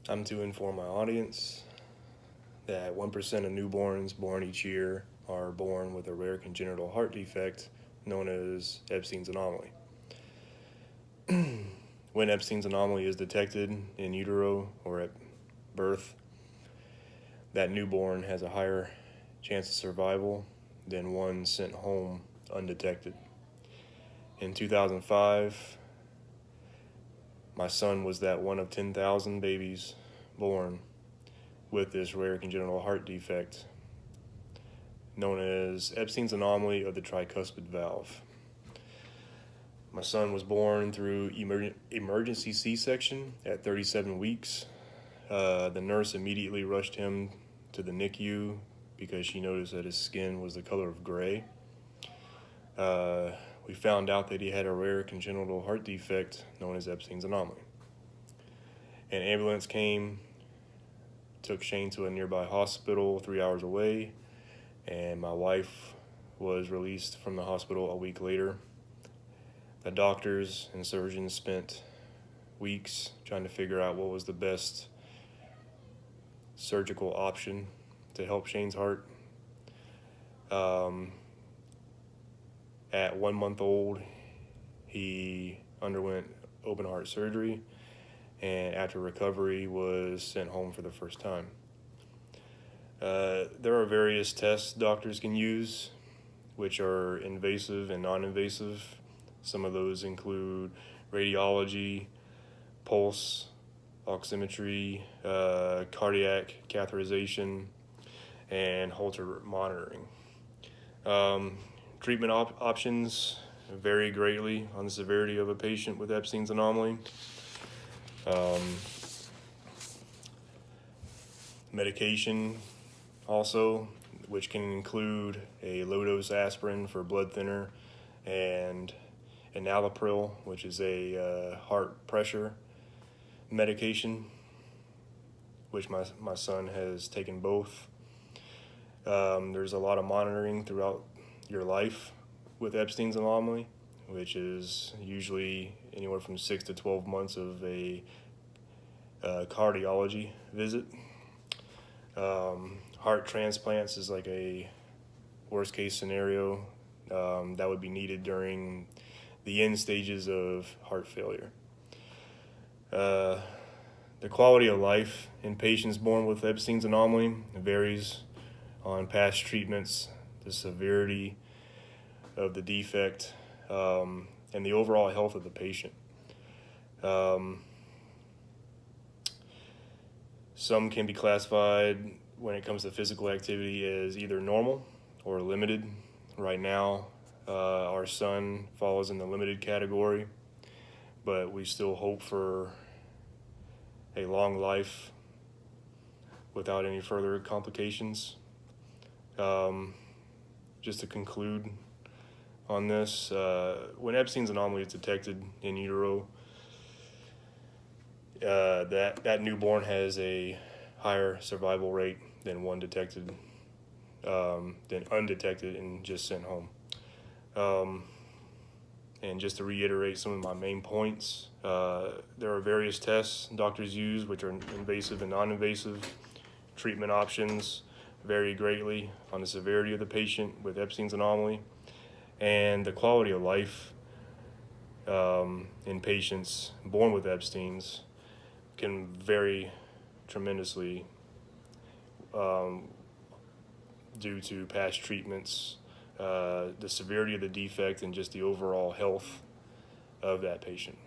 I'm to inform my audience that 1% of newborns born each year are born with a rare congenital heart defect known as Epstein's anomaly. When Epstein's anomaly is detected in utero or at birth, that newborn has a higher chance of survival than one sent home undetected. In 2005, my son was that one of 10,000 babies born with this rare congenital heart defect known as Epstein's anomaly of the tricuspid valve. My son was born through emergency C-section at 37 weeks. The nurse immediately rushed him to the NICU because she noticed that his skin was the color of gray. We found out that he had a rare congenital heart defect known as Epstein's anomaly. An ambulance came, took Shane to a nearby hospital 3 hours away, and my wife was released from the hospital a week later. The doctors and surgeons spent weeks trying to figure out what was the best surgical option to help Shane's heart. At 1 month old, he underwent open heart surgery, and after recovery was sent home for the first time. There are various tests doctors can use, which are invasive and non-invasive. Some of those include radiology, pulse oximetry, cardiac catheterization, and Holter monitoring. Treatment options vary greatly on the severity of a patient with Epstein's anomaly. Medication also, which can include a low-dose aspirin for blood thinner and enalapril, which is a heart pressure medication, which my son has taken both. There's a lot of monitoring throughout your life with Epstein's anomaly, which is usually anywhere from 6 to 12 months of a cardiology visit. Heart transplants is like a worst case scenario that would be needed during the end stages of heart failure. The quality of life in patients born with Epstein's anomaly varies on past treatments, the severity of the defect, and the overall health of the patient. Some can be classified when it comes to physical activity as either normal or limited. Right now, our son falls in the limited category, but we still hope for a long life without any further complications. Just to conclude on this, when Epstein's anomaly is detected in utero, that newborn has a higher survival rate than one detected, than undetected and just sent home. And just to reiterate some of my main points, there are various tests doctors use, which are invasive and non-invasive. Treatment options vary greatly on the severity of the patient with Epstein's anomaly, and the quality of life in patients born with Epstein's can vary tremendously due to past treatments, the severity of the defect, and just the overall health of that patient.